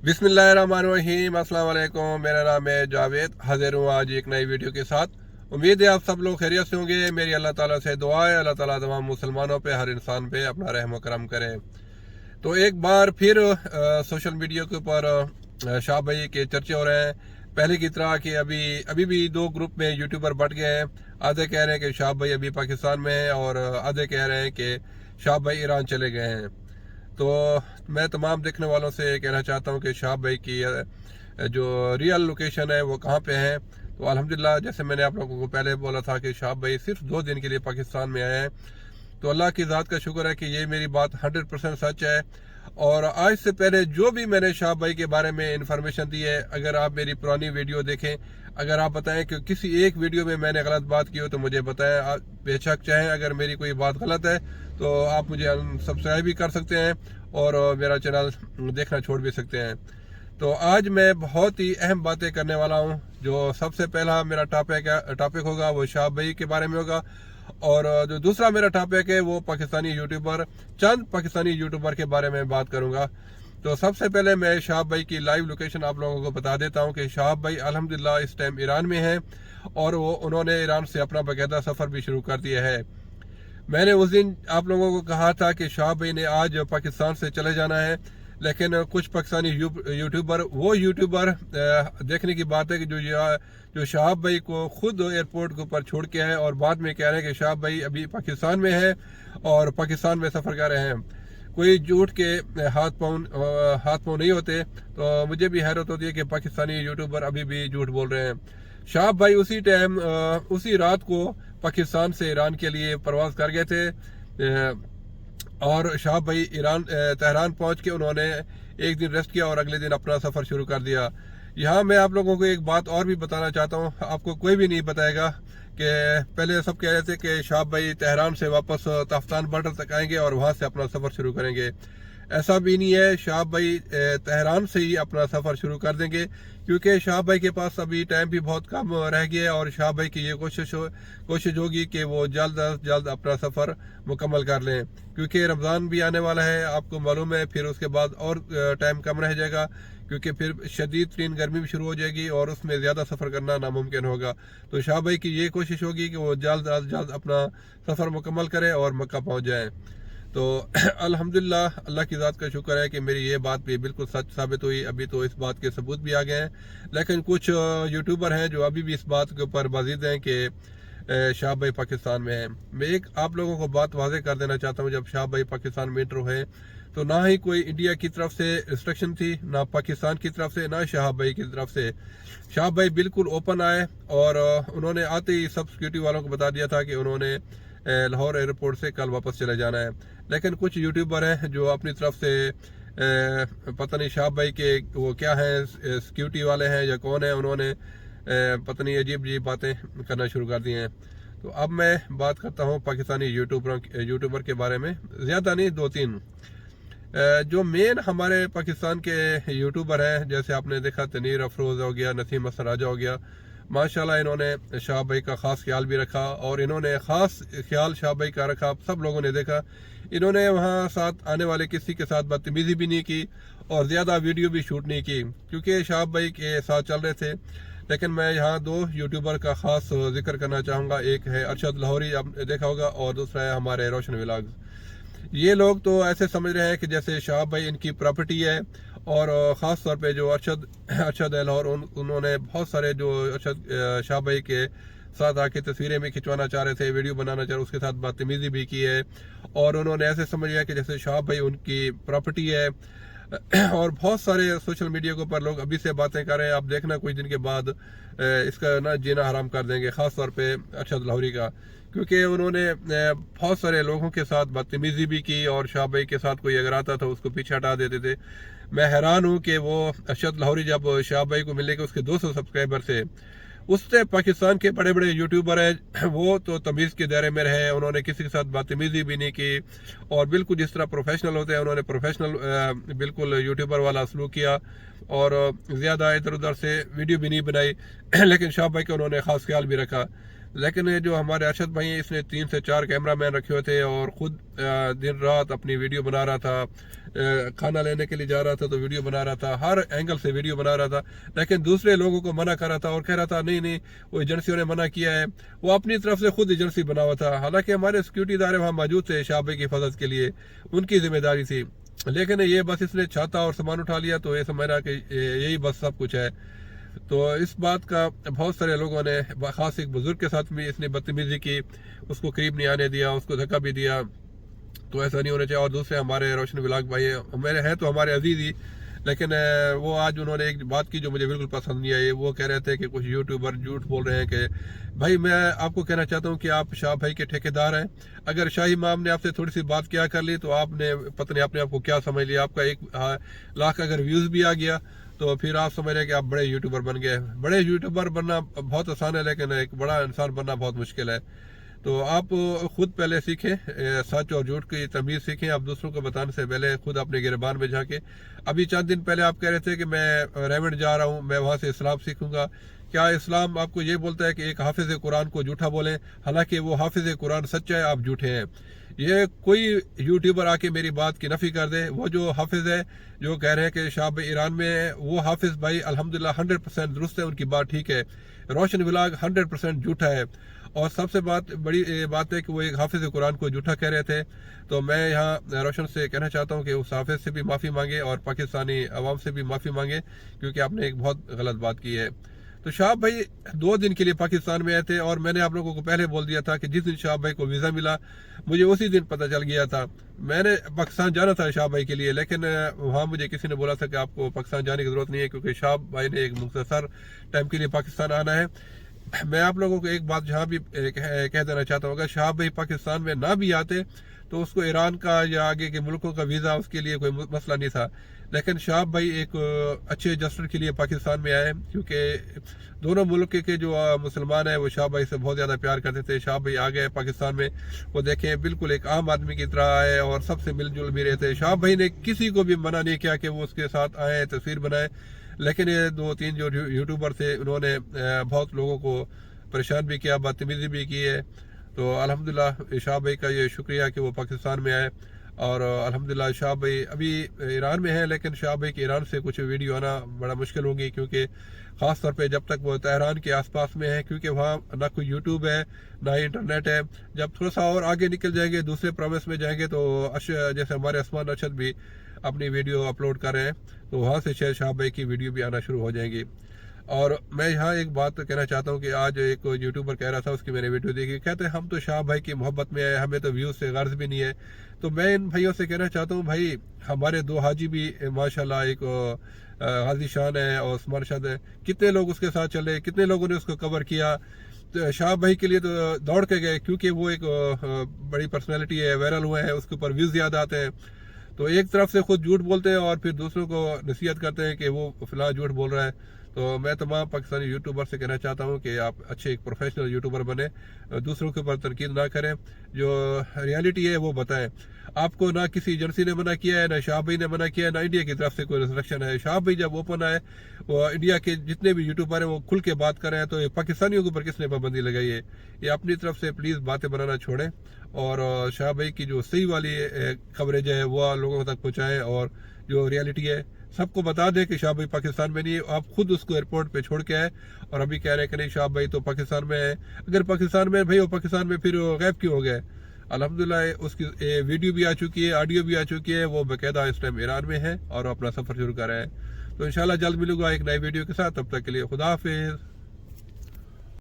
बिस्मिल्लाहिर्रहमानिर्रहीम, अस्सलाम वालेकुम। मेरा नाम है जावेद, हाजिर हूँ आज एक नई वीडियो के साथ। उम्मीद है आप सब लोग खैरियत से होंगे। मेरी अल्लाह ताला से दुआ है, अल्लाह ताला तमाम मुसलमानों पे, हर इंसान पे अपना रहम करम करे। तो एक बार फिर सोशल मीडिया के ऊपर शाह भाई के चर्चे हो रहे हैं। पहले की तरह कि अभी भी दो ग्रुप में यूट्यूबर बट गए हैं। आधे कह रहे हैं कि शाह भाई अभी पाकिस्तान में है और आधे कह रहे हैं कि शाह भाई ईरान चले गए हैं। तो मैं तमाम देखने वालों से कहना चाहता हूँ कि शाह भाई की जो रियल लोकेशन है वो कहाँ पे है। तो अल्हम्दुलिल्लाह, जैसे मैंने आप लोगों को पहले बोला था कि शाह भाई सिर्फ 2 दिन के लिए पाकिस्तान में आए हैं। तो अल्लाह की ज़ात का शुक्र है कि ये मेरी बात 100% सच है। और आज से पहले जो भी मैंने शाह भाई के बारे में इंफॉर्मेशन दी है, अगर आप मेरी पुरानी वीडियो देखें, अगर आप बताएं कि किसी एक वीडियो में मैंने गलत बात की हो तो मुझे बताएं। आप बेशक चाहें अगर मेरी कोई बात गलत है तो आप मुझे सब्सक्राइब भी कर सकते हैं और मेरा चैनल देखना छोड़ भी सकते हैं। तो आज मैं बहुत ही अहम बातें करने वाला हूं। जो सबसे पहला मेरा टॉपिक होगा वो शाह भाई के बारे में होगा, और जो दूसरा मेरा टॉपिक है वो चंद पाकिस्तानी यूट्यूबर के बारे में बात करूंगा। तो सबसे पहले मैं शाह भाई की लाइव लोकेशन आप लोगों को बता देता हूं कि शाह भाई अल्हम्दुलिल्लाह इस टाइम ईरान में है और उन्होंने ईरान से अपना बाकायदा सफ़र भी शुरू कर दिया है। मैंने उस दिन आप लोगों को कहा था कि शाह भाई ने आज पाकिस्तान से चले जाना है, लेकिन कुछ पाकिस्तानी यूट्यूबर देखने की बात है कि जो शाह भाई को खुद एयरपोर्ट के ऊपर छोड़ के आए और बाद में कह रहे हैं कि शाह भाई अभी पाकिस्तान में है और पाकिस्तान में सफ़र कर रहे हैं। कोई झूठ के हाथ पाँव नहीं होते। तो मुझे भी हैरत होती है कि पाकिस्तानी यूट्यूबर अभी भी झूठ बोल रहे हैं। शाह भाई उसी रात को पाकिस्तान से ईरान के लिए प्रवास कर गए थे और शाह भाई तेहरान पहुंच के उन्होंने एक दिन रेस्ट किया और अगले दिन अपना सफ़र शुरू कर दिया। यहाँ मैं आप लोगों को एक बात और भी बताना चाहता हूँ, आपको कोई भी नहीं बताएगा कि पहले सब कह रहे थे कि शाह भाई तेहरान से वापस तफ्तान बॉर्डर तक आएंगे और वहाँ से अपना सफ़र शुरू करेंगे। ऐसा भी नहीं है। शाह भाई तेहरान से ही अपना सफ़र शुरू कर देंगे, क्योंकि शाह भाई के पास अभी टाइम भी बहुत कम रह गया है और शाह भाई की ये कोशिश होगी कि वो जल्द अज जल्द अपना सफ़र मुकम्मल कर लें, क्योंकि रमज़ान भी आने वाला है, आपको मालूम है। फिर उसके बाद और टाइम कम रह जाएगा, क्योंकि फिर शदीद तरीन गर्मी भी शुरू हो जाएगी और उसमें ज़्यादा सफ़र करना नामुमकिन होगा। तो शाह भाई की ये कोशिश होगी कि वो जल्द अज जल्द अपना सफ़र मुकम्मल करें और मक्का पहुँच जाएँ। तो अल्हम्दुलिल्लाह, अल्लाह की ज़ात का शुक्र है कि मेरी ये बात भी बिल्कुल सच साबित हुई। अभी तो इस बात के सबूत भी आ गए हैं, लेकिन कुछ यूट्यूबर हैं जो अभी भी इस बात के ऊपर बाजिद हैं कि शाह भाई पाकिस्तान में है। मैं एक आप लोगों को बात वाज़ेह कर देना चाहता हूँ, जब शाह भाई पाकिस्तान में इंटर हुए तो ना ही कोई इंडिया की तरफ से रिस्ट्रिक्शन थी, ना पाकिस्तान की तरफ से, ना शाह भाई की तरफ से। शाह भाई बिल्कुल ओपन आए और उन्होंने आते ही सब सिक्योरिटी वालों को बता दिया था कि उन्होंने लाहौर एयरपोर्ट से कल वापस चले जाना है। लेकिन कुछ यूट्यूबर हैं जो अपनी तरफ से पता नहीं शाह भाई के वो क्या हैं, सिक्योरिटी वाले हैं या कौन है, उन्होंने पता नहीं अजीब बातें करना शुरू कर दी हैं। तो अब मैं बात करता हूँ पाकिस्तानी यूट्यूबर के बारे में। ज़्यादा नहीं, 2-3 जो मेन हमारे पाकिस्तान के यूट्यूबर हैं, जैसे आपने देखा तनीर अफरोज़ हो गया, नसीम हसन राजा हो गया। माशाल्लाह इन्होंने शाह भाई का ख़ास ख्याल भी रखा और इन्होंने ख़ास ख्याल शाह भाई का रखा। सब लोगों ने देखा, इन्होंने वहाँ साथ आने वाले किसी के साथ बदतमीज़ी भी नहीं की और ज़्यादा वीडियो भी शूट नहीं की, क्योंकि शाह भाई के साथ चल रहे थे। लेकिन मैं यहाँ 2 यूट्यूबर का ख़ास जिक्र करना चाहूँगा। एक है अरशद लाहौरी, आपने देखा होगा, और दूसरा है हमारे रोशन व्लॉग्स। ये लोग तो ऐसे समझ रहे हैं कि जैसे शाह भाई इनकी प्रॉपर्टी है, और ख़ास तौर पे जो अरशद लाहौर, उन्होंने बहुत सारे जो शाह भाई के साथ आके तस्वीरें भी खिंचवाना चाह रहे थे, वीडियो बनाना चाह रहे, उसके साथ बदतमीज़ी भी की है और उन्होंने ऐसे समझ लिया कि जैसे शाह भाई उनकी प्रॉपर्टी है। और बहुत सारे सोशल मीडिया के ऊपर लोग अभी से बातें कर रहे हैं, आप देखना कुछ दिन के बाद इसका ना जीना हराम कर देंगे, ख़ास तौर पे अरशद लाहौरी का, क्योंकि उन्होंने बहुत सारे लोगों के साथ बदतमीज़ी भी की और शाह भाई के साथ कोई अगर आता था उसको पीछे हटा देते थे। मैं हैरान हूँ कि वो अरशद लाहौरी जब शाह भाई को मिले कि उसके 200 सब्सक्राइबर थे, उससे पाकिस्तान के बड़े बड़े यूट्यूबर हैं वो तो तमीज़ के दायरे में रहे, उन्होंने किसी के साथ बदतमीज़ी भी नहीं की और बिल्कुल जिस तरह प्रोफेशनल होते हैं उन्होंने प्रोफेशनल बिल्कुल यूट्यूबर वाला सलूक किया और ज़्यादा इधर उधर से वीडियो भी नहीं बनाई। लेकिन शाह भाई का उन्होंने ख़ास ख्याल भी रखा। لیکن یہ جو ہمارے ارشد بھائی ہیں، اس نے 3 سے 4 کیمرہ مین رکھے ہوئے تھے اور خود دن رات اپنی ویڈیو بنا رہا تھا، کھانا لینے کے لیے جا رہا تھا تو ویڈیو بنا رہا تھا، ہر اینگل سے ویڈیو بنا رہا تھا، لیکن دوسرے لوگوں کو منع کر رہا تھا اور کہہ رہا تھا نہیں وہ ایجنسیوں نے منع کیا ہے، وہ اپنی طرف سے خود ایجنسی بنا ہوا تھا، حالانکہ ہمارے سیکورٹی ادارے وہاں موجود تھے شاہ بھائی کی حفاظت کے لیے، ان کی ذمہ داری تھی، لیکن یہ بس اس نے چھاتا اور سامان اٹھا لیا تو یہ سمجھ رہا کہ یہی بس سب کچھ ہے۔ تو اس بات کا بہت سارے لوگوں نے، خاص ایک بزرگ کے ساتھ بھی اس نے بدتمیزی کی، اس کو قریب نہیں آنے دیا، اس کو دھکا بھی دیا، تو ایسا نہیں ہونا چاہیے۔ اور دوسرے ہمارے روشن ولاگ بھائی میرے ہیں تو ہمارے عزیز ہی، لیکن وہ آج انہوں نے ایک بات کی جو مجھے بالکل پسند نہیں آئی۔ وہ کہہ رہے تھے کہ کچھ یوٹیوبر جھوٹ بول رہے ہیں کہ بھائی میں آپ کو کہنا چاہتا ہوں کہ آپ شاہ بھائی کے ٹھیکیدار ہیں، اگر شاہی امام نے آپ سے تھوڑی سی بات کیا کر لی تو آپ نے پتہ نہیں اپنے آپ کو کیا سمجھ لیا، آپ کا 1 لاکھ اگر ویوز بھی آ گیا تو پھر آپ سمجھ رہے ہیں کہ آپ بڑے یوٹیوبر بن گئے۔ بڑے یوٹیوبر بننا بہت آسان ہے لیکن ایک بڑا انسان بننا بہت مشکل ہے۔ تو آپ خود پہلے سیکھیں، سچ اور جھوٹ کی تمیز سیکھیں، آپ دوسروں کو بتانے سے پہلے خود اپنے گریبان میں جھانکیں۔ ابھی چند دن پہلے آپ کہہ رہے تھے کہ میں ریونڈ جا رہا ہوں، میں وہاں سے اسلام سیکھوں گا۔ کیا اسلام آپ کو یہ بولتا ہے کہ ایک حافظ قرآن کو جھوٹا بولیں، حالانکہ وہ حافظ قرآن سچا ہے، آپ جھوٹے ہیں؟ یہ کوئی یوٹیوبر آ کے میری بات کی نفی کر دے۔ وہ جو حافظ ہے جو کہہ رہے ہیں کہ شاہ بھائی ایران میں ہے، وہ حافظ بھائی الحمدللہ 100% درست ہے، ان کی بات ٹھیک ہے۔ روشن ولاگ 100% جھوٹا ہے، اور سب سے بڑی بات ہے کہ وہ ایک حافظ قرآن کو جھوٹا کہہ رہے تھے۔ تو میں یہاں روشن سے کہنا چاہتا ہوں کہ اس حافظ سے بھی معافی مانگے اور پاکستانی عوام سے بھی معافی مانگے، کیونکہ آپ نے ایک بہت غلط بات کی ہے۔ تو شاہ بھائی 2 دن کے لیے پاکستان میں آئے تھے، اور میں نے آپ لوگوں کو پہلے بول دیا تھا کہ جس دن شاہ بھائی کو ویزا ملا مجھے اسی دن پتہ چل گیا تھا۔ میں نے پاکستان جانا تھا شاہ بھائی کے لیے، لیکن وہاں مجھے کسی نے بولا تھا کہ آپ کو پاکستان جانے کی ضرورت نہیں ہے، کیونکہ شاہ بھائی نے ایک مختصر ٹائم کے لیے پاکستان آنا ہے۔ میں آپ لوگوں کو ایک بات جہاں بھی کہہ دینا چاہتا ہوں، اگر شاہ بھائی پاکستان میں نہ بھی آتے تو اس کو ایران کا یا آگے کے ملکوں کا ویزا اس کے لیے کوئی مسئلہ نہیں تھا، لیکن شاہ بھائی ایک اچھے جسٹر کے لیے پاکستان میں آئے، کیونکہ دونوں ملک کے جو مسلمان ہیں وہ شاہ بھائی سے بہت زیادہ پیار کرتے تھے۔ شاہ بھائی آ گئے پاکستان میں، وہ دیکھیں بالکل ایک عام آدمی کی طرح آئے اور سب سے مل جل بھی رہے تھے۔ شاہ بھائی نے کسی کو بھی منع نہیں کیا کہ وہ اس کے ساتھ آئیں، تصویر بنائیں، لیکن یہ 2-3 جو یوٹیوبر تھے انہوں نے بہت لوگوں کو پریشان بھی کیا، بدتمیزی بھی کی ہے۔ تو الحمدللہ شاہ بھائی کا یہ شکریہ کہ وہ پاکستان میں آئے، اور الحمدللہ شاہ بھائی ابھی ایران میں ہیں، لیکن شاہ بھائی کے ایران سے کچھ ویڈیو آنا بڑا مشکل ہوگی، کیونکہ خاص طور پہ جب تک وہ تہران کے آس پاس میں ہیں، کیونکہ وہاں نہ کوئی یوٹیوب ہے نہ ہی انٹرنیٹ ہے۔ جب تھوڑا سا اور آگے نکل جائیں گے، دوسرے پروونس میں جائیں گے، تو جیسے ہمارے عثمان ارشد بھی اپنی ویڈیو اپلوڈ کر رہے ہیں، تو وہاں سے شاید شاہ بھائی کی ویڈیو بھی آنا شروع ہو جائیں گی۔ اور میں یہاں ایک بات کہنا چاہتا ہوں کہ آج ایک یوٹیوبر کہہ رہا تھا، اس کی میں نے ویڈیو دیکھی، کہتے ہیں ہم تو شاہ بھائی کی محبت میں آئے، ہمیں تو ویوز سے غرض بھی نہیں ہے۔ تو میں ان بھائیوں سے کہنا چاہتا ہوں، بھائی ہمارے 2 حاجی بھی ماشاءاللہ، ایک غازی شان ہے اور عثمان ارشد ہے، کتنے لوگ اس کے ساتھ چلے، کتنے لوگوں نے اس کو کور کیا۔ تو شاہ بھائی کے لیے تو دوڑ کے گئے، کیونکہ وہ ایک بڑی پرسنالٹی ہے، وائرل ہوئے ہیں، اس کے اوپر ویوز زیادہ آتے ہیں۔ تو ایک طرف سے خود جھوٹ بولتے ہیں اور پھر دوسروں کو نصیحت کرتے ہیں کہ وہ فلاں جھوٹ بول رہا ہے۔ تو میں تمام پاکستانی یوٹیوبر سے کہنا چاہتا ہوں کہ آپ اچھے ایک پروفیشنل یوٹیوبر بنیں، دوسروں کے اوپر تنقید نہ کریں، جو ریالٹی ہے وہ بتائیں۔ آپ کو نہ کسی ایجنسی نے منع کیا ہے، نہ شاہ بھائی نے منع کیا ہے، نہ انڈیا کی طرف سے کوئی ریسٹرکشن ہے۔ شاہ بھائی جب اوپن آئے، وہ انڈیا کے جتنے بھی یوٹیوبر ہیں وہ کھل کے بات کر رہے ہیں، تو یہ پاکستانیوں کے اوپر کس نے پابندی لگائی ہے؟ یہ اپنی طرف سے پلیز باتیں بنانا چھوڑیں، اور شاہ بھائی کی جو صحیح والی کوریج ہے وہ لوگوں تک پہنچائیں، اور جو ریالٹی ہے سب کو بتا دیں کہ شاہ بھائی پاکستان میں نہیں ہے۔ آپ خود اس کو ایئرپورٹ پہ چھوڑ کے آئے اور ابھی کہہ رہے ہیں کہ نہیں شاہ بھائی تو پاکستان میں ہے۔ اگر پاکستان میں بھائی وہ پاکستان میں پھر غائب کیوں ہو گئے؟ الحمدللہ اس کی ویڈیو بھی آ چکی ہے، آڈیو بھی آ چکی ہے، وہ باقاعدہ اس ٹائم ایران میں ہے اور اپنا سفر شروع کر رہے ہیں۔ تو انشاءاللہ جلد ملوں گا ایک نئی ویڈیو کے ساتھ، تب تک کے لیے خدا حافظ۔